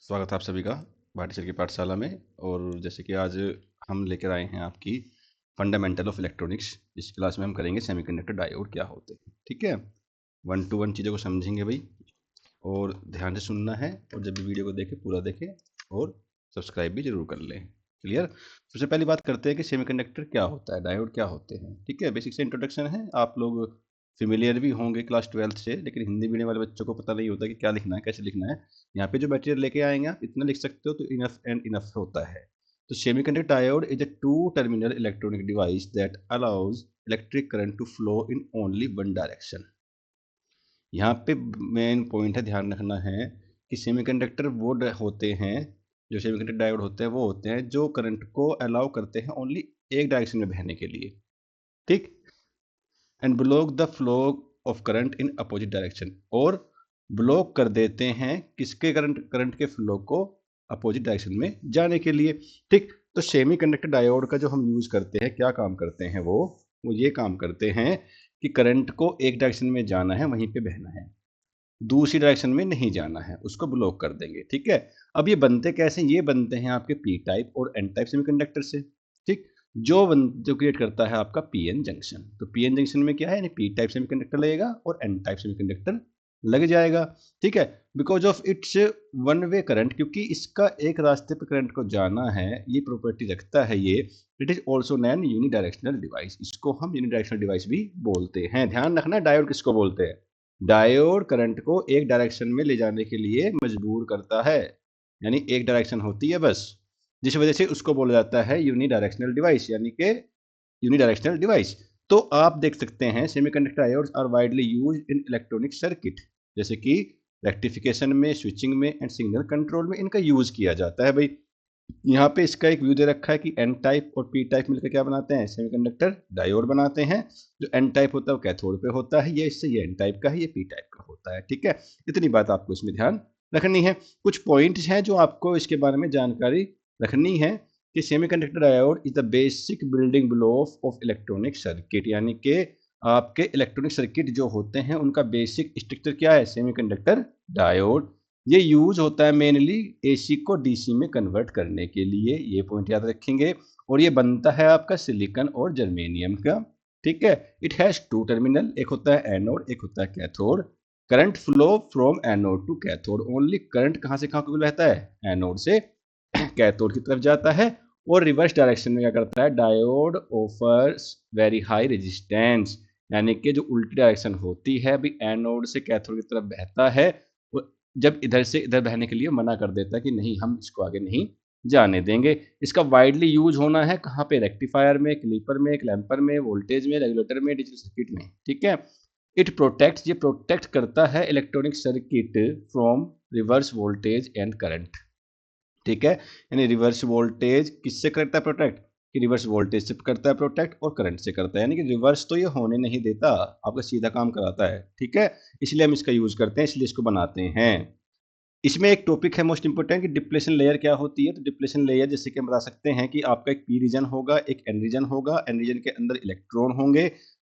स्वागत है आप सभी का भारतीय चर की पाठशाला में। और जैसे कि आज हम लेकर आए हैं आपकी फंडामेंटल ऑफ इलेक्ट्रॉनिक्स। इस क्लास में हम करेंगे सेमीकंडक्टर डायोड क्या होते हैं। ठीक है, 1 to 1 चीज़ों को समझेंगे भाई, और ध्यान से सुनना है। और जब भी वीडियो को देखें पूरा देखें और सब्सक्राइब भी जरूर कर लें। क्लियर। सबसे पहली बात करते हैं कि सेमीकंडक्टर क्या होता है, डायोड क्या होते हैं। ठीक है, बेसिक से इंट्रोडक्शन है, आप लोग फेमिलियर भी होंगे क्लास 12 से, लेकिन हिंदी मीडियम वाले बच्चों को पता नहीं होता कि क्या लिखना है, कैसे लिखना है। यहाँ पे जो मटेरियल लेके आएंगे आप इतना लिख सकते हो तो इनफ एंड इनफ होता है। तो semiconductor diode is a two terminal electronic device that allows electric current to flow in only one direction. यहाँ पे मेन पॉइंट है, ध्यान रखना है कि सेमीकंडक्टर वो होते हैं, जो सेमीकंडक्टर डायोड होते हैं वो होते हैं जो करंट को अलाउ करते हैं ओनली एक डायरेक्शन में बहने के लिए। ठीक। And block the flow of current in opposite direction, और ब्लॉक कर देते हैं किसके करंट करंट के फ्लो को अपोजिट डायरेक्शन में जाने के लिए। ठीक। तो सेमीकंडक्टर डायोड का जो हम यूज करते हैं, क्या काम करते हैं वो ये काम करते हैं कि करंट को एक डायरेक्शन में जाना है, वहीं पे बहना है, दूसरी डायरेक्शन में नहीं जाना है, उसको ब्लॉक कर देंगे। ठीक है। अब ये बनते कैसे, ये बनते हैं आपके पी टाइप और एन टाइप सेमीकंडक्टर से। ठीक। जो क्रिएट करता है आपका पीएन जंक्शन। तो पीएन जंक्शन में क्या है, यानी पी टाइप सेमीकंडक्टर लगेगा और एन टाइप सेमीकंडक्टर लग जाएगा। ठीक है। Because of its one way current, क्योंकि इसका एक रास्ते पर करंट को जाना है, ये प्रॉपर्टी रखता है ये। It is also an unidirectional device, इसको हम यूनिडायरेक्शनल डिवाइस भी बोलते हैं। ध्यान रखना, डायोड किसको बोलते हैं। डायोड करंट को एक डायरेक्शन में ले जाने के लिए मजबूर करता है, यानी एक डायरेक्शन होती है बस, जिस वजह से उसको बोला जाता है यूनिडायरेक्शनल डिवाइस, यानी कि यूनिडायरेक्शनल डिवाइस। तो आप देख सकते हैं semiconductor diodes are widely used in electronic circuit, जैसे कि रेक्टिफिकेशन में, स्विचिंग में एंड सिग्नल कंट्रोल में इनका यूज किया जाता है भाई। यहाँ पे इसका एक व्यू दे रखा है कि एन टाइप और पी टाइप मिलकर क्या बनाते हैं, सेमीकंडक्टर डायोड बनाते हैं। जो एन टाइप होता है वो कैथोड पे होता है, ये इससे ये एन टाइप का है, ये पी टाइप का होता है। ठीक है, इतनी बात आपको इसमें ध्यान रखनी है। कुछ पॉइंट्स हैं जो आपको इसके बारे में जानकारी रखनी है कि semiconductor diode is the basic building block of electronic circuit, यानी कि आपके इलेक्ट्रॉनिक सर्किट जो होते हैं उनका बेसिक स्ट्रक्चर क्या है, सेमीकंडक्टर डायोड। ये यूज होता है मेनली एसी को डीसी में कन्वर्ट करने के लिए, ये पॉइंट याद रखेंगे। और ये बनता है आपका सिलिकॉन और जर्मेनियम का। ठीक है। इट हैज टू टर्मिनल, एक होता है एनोड, एक होता है cathode. Current flow from anode to cathode, only current कहां से कहां को बहता है, एनोड से कैथोड की तरफ जाता है। और रिवर्स डायरेक्शन में क्या करता है, diode offers very high resistance, यानी कि जो उल्टी डायरेक्शन होती है अभी एनोड से कैथोड की तरफ बहता है, वो जब इधर से इधर बहने के लिए मना कर देता है कि नहीं हम इसको आगे नहीं जाने देंगे। इसका वाइडली यूज होना है कहाँ पे, रेक्टिफायर में, क्लीपर में, क्लैंपर में, वोल्टेज में, रेगुलेटर में, डिजिटल सर्किट में। ठीक है। इट प्रोटेक्ट, ये प्रोटेक्ट करता है electronic circuit from reverse voltage and current. ठीक है, यानी रिवर्स वोल्टेज किससे करता है प्रोटेक्ट, कि रिवर्स वोल्टेज से करता है प्रोटेक्ट और करंट से करता है, यानी कि रिवर्स तो ये होने नहीं देता, आपका सीधा काम कराता है। ठीक है, इसलिए हम इसका यूज करते हैं, इसलिए इसको बनाते हैं। इसमें एक टॉपिक है मोस्ट इंपोर्टेंट कि डिप्लेशन लेयर क्या होती है। तो डिप्लेशन लेयर जैसे कि हम बता सकते हैं कि आपका एक पी रीजन होगा, एक एन रीजन होगा, एन रीजन के अंदर इलेक्ट्रॉन होंगे,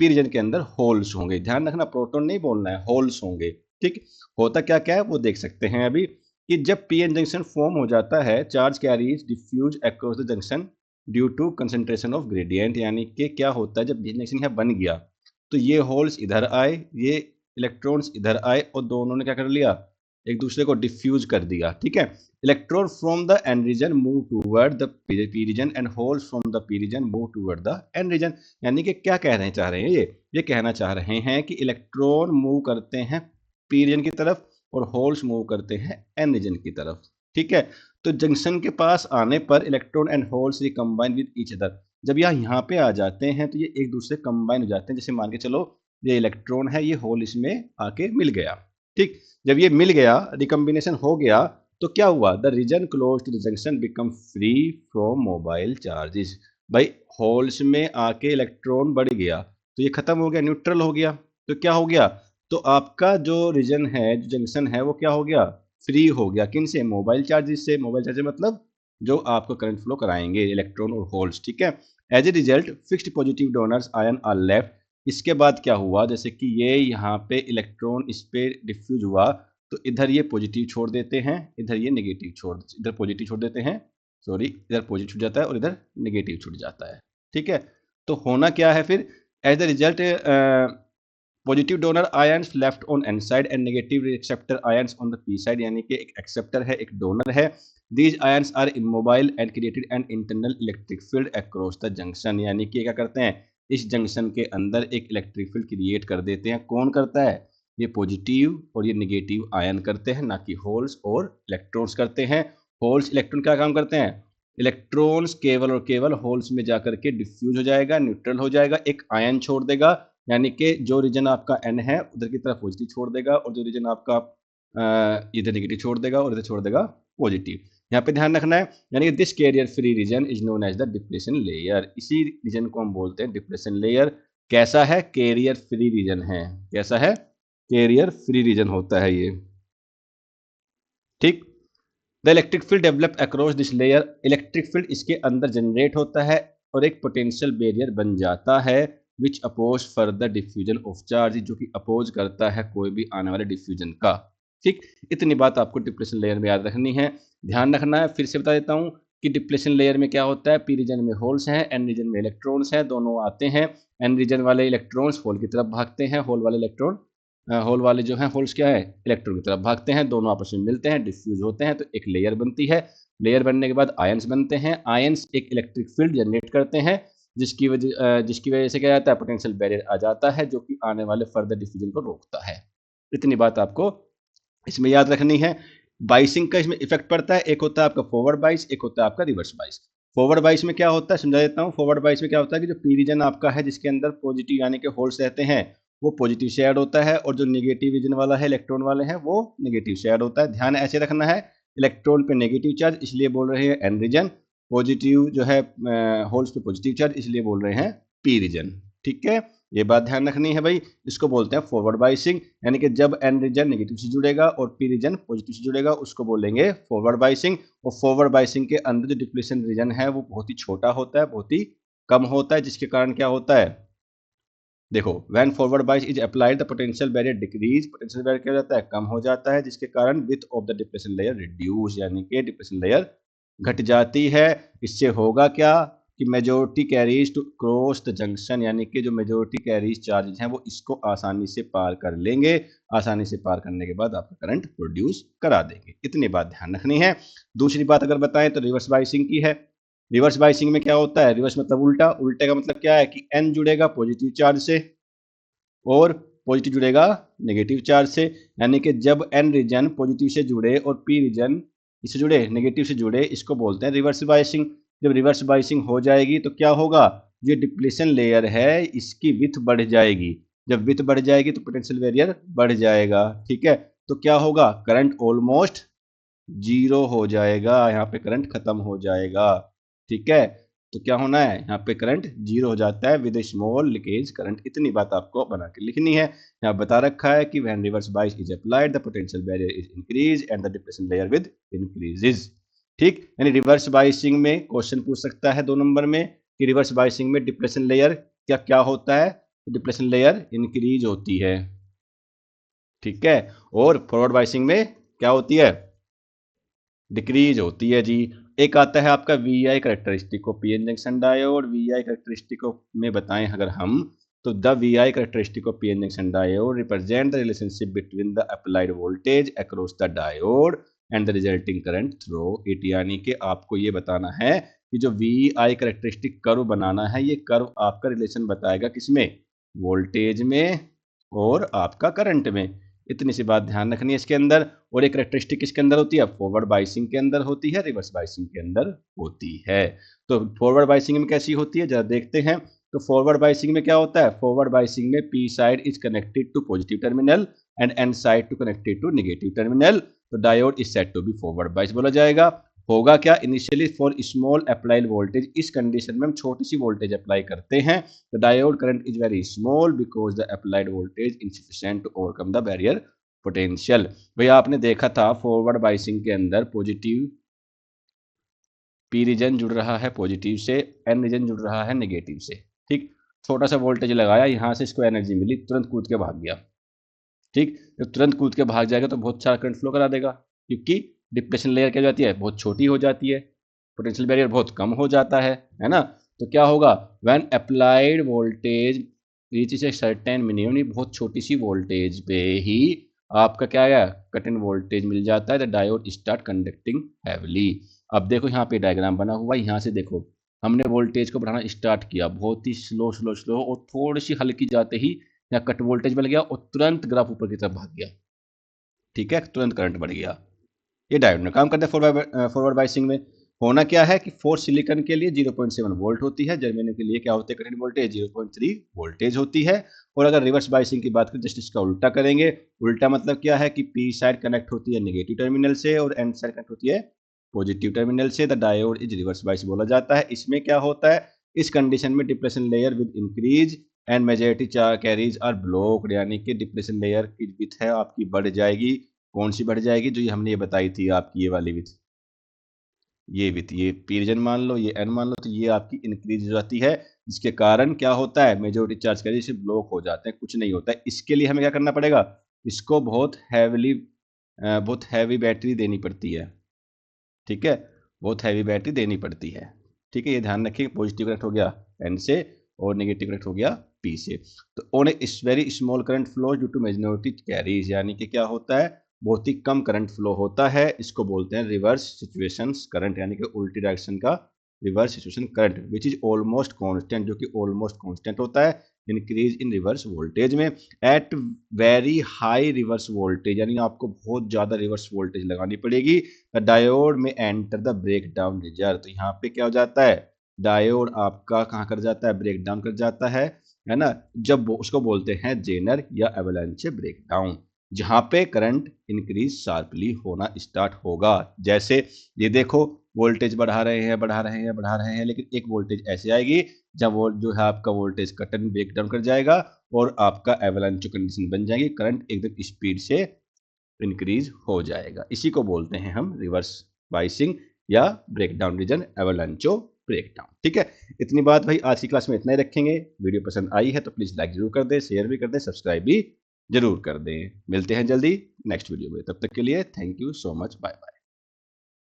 पी रीजन के अंदर होल्स होंगे। ध्यान रखना, प्रोटॉन नहीं बोलना है, होल्स होंगे। ठीक। होता क्या क्या है वो देख सकते हैं अभी, कि जब पी एन जंक्शन फॉर्म हो जाता है, charge carries diffuse across the junction due to concentration of gradient, यानी कि क्या होता है जब पी एन जंक्शन यहाँ बन गया तो ये होल्स इधर आए, ये इलेक्ट्रॉन्स इधर आए, और दोनों ने क्या कर लिया, एक दूसरे को डिफ्यूज कर दिया। ठीक है। Electron from the N region move toward the P region and holes from the P region move toward the N region. यानी कि क्या कहना चाह रहे हैं ये कहना चाह रहे हैं कि इलेक्ट्रॉन मूव करते हैं पी रीजन की तरफ और होल्स मूव करते हैं एन रीजन की तरफ। ठीक है। तो जंक्शन के पास आने पर electron and holes recombine with each other, जब यहाँ पे आ जाते हैं तो ये एक दूसरे कंबाइन हो जाते हैं। जैसे मान के चलो ये इलेक्ट्रॉन है, ये होल इसमें आके मिल गया। ठीक। जब ये मिल गया, रिकम्बिनेशन हो गया, तो क्या हुआ, the region close to the junction become free from mobile charges. भाई होल्स में आके इलेक्ट्रॉन बढ़ गया तो ये खत्म हो गया, न्यूट्रल हो गया। तो क्या हो गया, तो आपका जो रीजन है, जो जंक्शन है, वो क्या हो गया, फ्री हो गया। किन से, मोबाइल चार्जेस से। मोबाइल चार्जेस मतलब जो आपको करंट फ्लो कराएंगे इलेक्ट्रॉन और होल्स। ठीक है। As a result fixed positive donors ion are left. इसके बाद क्या हुआ, जैसे कि ये यहाँ पे इलेक्ट्रॉन इस पे डिफ्यूज हुआ, तो इधर ये पॉजिटिव छोड़ देते हैं, इधर ये नेगेटिव इधर पॉजिटिव छोड़ देते हैं, सॉरी इधर पॉजिटिव छूट जाता है और इधर नेगेटिव छूट जाता है। ठीक है, तो होना क्या है फिर, as the result positive donor ions left on N side and negative acceptor ions on the P side, यानी कि एक एक्सेप्टर है एक डोनर है। These ions are immobile and created an internal electric field across the junction, यानी कि क्या करते हैं, इस जंक्शन के अंदर एक इलेक्ट्रिक फील्ड क्रिएट कर देते हैं। कौन करता है, ये पॉजिटिव और ये नेगेटिव आयन करते हैं, ना कि होल्स और इलेक्ट्रॉन्स करते हैं। होल्स इलेक्ट्रॉन क्या काम करते हैं, इलेक्ट्रॉन्स केवल और केवल होल्स में जाकर के डिफ्यूज हो जाएगा, न्यूट्रल हो जाएगा, एक आयन छोड़ देगा, यानी कि जो रीजन आपका n है उधर की तरफ पॉजिटिव छोड़ देगा और जो रीजन आपका इधर नेगेटिव छोड़ देगा और इधर छोड़ देगा पॉजिटिव। यहाँ पे ध्यान रखना है, यानी कि this carrier free region is known as the depletion layer, इसी रीजन को हम बोलते हैं डिप्लेशन लेयर। कैसा है, कैरियर फ्री रीजन है, कैसा है, कैरियर फ्री रीजन होता है ये। ठीक, the electric field develop across this layer, electric field इसके अंदर जनरेट होता है और एक पोटेंशियल बैरियर बन जाता है which oppose further diffusion of charge, जो कि अपोज करता है कोई भी आने वाले डिफ्यूजन का। ठीक, इतनी बात आपको डिप्लेशन लेयर में याद रखनी है, ध्यान रखना है। फिर से बता देता हूँ कि डिप्लेशन लेयर में क्या होता है, पी रीजन में होल्स हैं, एन रीजन में इलेक्ट्रॉन्स हैं, दोनों आते हैं। एन रीजन वाले इलेक्ट्रॉन्स होल की तरफ भागते हैं, होल वाले इलेक्ट्रॉन होल वाले जो हैं होल्स क्या है, इलेक्ट्रॉन की तरफ भागते हैं, दोनों आपस में मिलते हैं, डिफ्यूज होते हैं, तो एक लेयर बनती है। लेयर बनने के बाद आयंस बनते हैं, आयंस एक इलेक्ट्रिक फील्ड जनरेट करते हैं, जिसकी वजह से क्या जाता है, पोटेंशियल बैरियर आ जाता है, जो कि आने वाले फर्दर डिफ्यूजन को रोकता है। इतनी बात आपको इसमें याद रखनी है। बाइसिंग का इसमें इफेक्ट पड़ता है, एक होता है आपका फॉरवर्ड बाइस, एक होता है आपका रिवर्स बाइस। फॉरवर्ड बाइस में क्या होता है समझा देता हूँ। फॉरवर्ड बाइस में क्या होता है कि जो पी रीजन आपका है जिसके अंदर पॉजिटिव यानी कि होल्स रहते हैं वो पॉजिटिव से ऐड होता है, और जो नेगेटिव रीजन वाला है इलेक्ट्रॉन वाले हैं वो नेगेटिव से ऐड होता है। ध्यान ऐसे रखना है, इलेक्ट्रॉन पे नेगेटिव चार्ज इसलिए बोल रहे हैं एन रीजन, पॉजिटिव जो है होल्स पे पॉजिटिव चार्ज इसलिए बोल रहे हैं पी रीजन। ठीक है, ये बात ध्यान रखनी है भाई। इसको बोलते हैं फॉरवर्ड बाइसिंग, यानी कि जब एन रीजन नेगेटिव से जुड़ेगा और पी रीजन पॉजिटिव से जुड़ेगा उसको बोलेंगे फॉरवर्ड बाइसिंग। और फॉरवर्ड बाइसिंग के अंदर जो डिप्लेशन रीजन है वो बहुत ही छोटा होता है, बहुत ही कम होता है, जिसके कारण क्या होता है, देखो व्हेन फॉरवर्ड बाइस is applied the potential barrier decrease, potential barrier क्या हो जाता है, कम हो जाता है, जिसके कारण width of the depletion layer reduce, यानी कि डिप्लेशन लेयर घट जाती है। इससे होगा क्या कि majority carries to cross the junction, यानी कि जो मेजोरिटी कैरीज चार्जेस हैं वो इसको आसानी से पार कर लेंगे, आसानी से पार करने के बाद आपका करंट प्रोड्यूस करा देंगे। इतनी बात ध्यान रखनी है। दूसरी बात अगर बताएं तो रिवर्स बाइसिंग की है। रिवर्स बाइसिंग में क्या होता है, रिवर्स मतलब उल्टा, उल्टे का मतलब क्या है कि एन जुड़ेगा पॉजिटिव चार्ज से और पॉजिटिव जुड़ेगा नेगेटिव चार्ज से, यानी कि जब एन रीजन पॉजिटिव से जुड़े और पी रीजन इससे जुड़े नेगेटिव से जुड़े, इसको बोलते हैं रिवर्स बाइसिंग। जब रिवर्स बाइसिंग हो जाएगी तो क्या होगा, जो डिप्लेशन लेयर है इसकी विड्थ बढ़ जाएगी, जब विड्थ बढ़ जाएगी तो पोटेंशियल बैरियर बढ़ जाएगा। ठीक है, तो क्या होगा, करंट ऑलमोस्ट जीरो हो जाएगा, यहाँ पे करंट खत्म हो जाएगा। ठीक है, तो क्या होना है, यहाँ पे करंट जीरो हो जाता है विद स्मॉल लीकेज करंट। इतनी बात आपको बना के लिखनी है। यहाँ बता रखा है कि when reverse bias is applied the potential barrier is increase and the depletion layer with increases. ठीक, यानी रिवर्स बाइसिंग में क्वेश्चन पूछ सकता है 2 नंबर में कि रिवर्स बाइसिंग में डिप्लेशन लेयर क्या क्या होता है, डिप्लेशन लेयर इंक्रीज होती है। ठीक है, और फॉरवर्ड बाइसिंग में क्या होती है, डिक्रीज होती है जी। एक आता है आपका V I characteristic of PN junction diode. V I characteristic में बताएं अगर हम, तो the V I characteristic of PN junction diode represent the relationship between the applied voltage across the diode and the resulting current through it, यानी कि आपको ये बताना है कि जो वी आई करेक्टरिस्टिक कर्व बनाना है, ये कर्व आपका रिलेशन बताएगा किसमें, वोल्टेज में और आपका करंट में। इतनी सी बात ध्यान रखनी है इसके अंदर। और एक करेक्टरिस्टिक किसके अंदर होती है, फॉरवर्ड बाइसिंग के अंदर होती है, रिवर्स बाइसिंग के अंदर होती है। तो फॉरवर्ड बाइसिंग में कैसी होती है जरा देखते हैं। तो फॉरवर्ड बाइसिंग में क्या होता है, फॉरवर्ड बाइसिंग में P side is connected to positive terminal and N side to connected to negative terminal, तो diode is said to be forward bias बोला जाएगा। होगा क्या, initially for small applied voltage, इस कंडीशन में हम छोटी सी वोल्टेज अप्लाई करते हैं, तो diode current is very small because the applied voltage insufficient to overcome the barrier potential. भैया आपने देखा था फॉरवर्ड बाइसिंग के अंदर पॉजिटिव पी रीजन जुड़ रहा है पॉजिटिव से, एन रीजन जुड़ रहा है नेगेटिव से। ठीक, छोटा सा वोल्टेज लगाया, यहाँ से इसको एनर्जी मिली, तुरंत कूद के भाग गया। ठीक, जब तुरंत कूद के भाग जाएगा तो बहुत सारा करंट फ्लो करा देगा, क्योंकि डिप्लेशन लेयर क्या हो जाती है, बहुत छोटी हो जाती है, पोटेंशियल बैरियर बहुत कम हो जाता है ना। तो क्या होगा, when applied voltage reaches a certain minimum, बहुत छोटी सी वोल्टेज पे ही आपका क्या है, कट इन वोल्टेज मिल जाता है, the diode start conducting heavily. अब देखो यहाँ पे डायग्राम बना हुआ है, यहाँ से देखो हमने वोल्टेज को बढ़ाना स्टार्ट किया, बहुत ही स्लो स्लो स्लो, और थोड़ी सी हल्की जाते ही या कट वोल्टेज मिल गया और तुरंत ग्राफ ऊपर की तरफ भाग गया। ठीक है, तुरंत करंट बढ़ गया। ये डायोड में काम करता है फॉरवर्ड बायसिंग में। होना क्या है कि फोर सिलिकॉन के लिए 0.7 वोल्ट होती है, जर्मेनियम के लिए क्या होते हैं, करंट वोल्टेज 0.3 वोल्टेज होती है। और अगर रिवर्स बायसिंग की बात करें, जस्ट इसका उल्टा करेंगे। उल्टा मतलब क्या है कि पी साइड कनेक्ट होती है नेगेटिव टर्मिनल से और एन साइड कनेक्ट होती है पॉजिटिव टर्मिनल से, the diode is reverse bias बोला जाता है। इसमें क्या होता है, इस कंडीशन में depletion layer with increase and majority carries are blocked, यानी कि डिप्लेशन लेयर की विड्थ है आपकी बढ़ जाएगी। कौन सी बढ़ जाएगी, जो ये हमने ये बताई थी आपकी, ये वाली विड्थ, ये विड्थ, ये पी रीजन मान लो, ये एन मान लो, तो ये आपकी इंक्रीज हो जाती है, जिसके कारण क्या होता है, मेजॉरिटी चार्ज कैरिज से ब्लॉक हो जाते हैं, कुछ नहीं होता है। इसके लिए हमें क्या करना पड़ेगा, इसको बहुत हैवी बैटरी देनी पड़ती है। ठीक है, बहुत हैवी बैटरी देनी पड़ती है। ठीक है, ये ध्यान रखिए, पॉजिटिव कनेक्ट हो गया एन से और नेगेटिव कनेक्ट हो गया पी से। तो on a very small current flow due to majority carries, यानी कि क्या होता है, बहुत ही कम करंट फ्लो होता है, इसको बोलते हैं रिवर्स सिचुएशन करंट, यानी कि उल्टी डायरेक्शन का reverse situation current, which is almost constant, जो कि ऑलमोस्ट कांस्टेंट होता है इंक्रीज इन रिवर्स वोल्टेज में at very high reverse voltage, यानी आपको बहुत ज्यादा रिवर्स वोल्टेज लगानी पड़ेगी। डायोड में enter the break down reserve, तो यहाँ पे क्या हो जाता है, डायोड आपका कहाँ कर जाता है, ब्रेक डाउन कर जाता है ना, जब उसको बोलते हैं जेनर या एवलांचे ब्रेक डाउन, जहां पे करंट इंक्रीज शार्पली होना स्टार्ट होगा। जैसे ये देखो, वोल्टेज बढ़ा रहे हैं बढ़ा रहे हैं बढ़ा रहे हैं, लेकिन एक वोल्टेज ऐसे आएगी जब वो जो है आपका voltage cut and break down कर जाएगा और आपका एवलांचो कंडीशन बन जाएगी, करंट एकदम स्पीड से इंक्रीज हो जाएगा। इसी को बोलते हैं हम रिवर्स बाइसिंग या breakdown region, avalanche breakdown. ठीक है, इतनी बात भाई आज की क्लास में इतना ही रखेंगे। वीडियो पसंद आई है तो प्लीज लाइक जरूर कर दें, शेयर भी कर दें, सब्सक्राइब भी जरूर कर दें। मिलते हैं जल्दी नेक्स्ट वीडियो में, तब तक के लिए thank you so much, bye bye.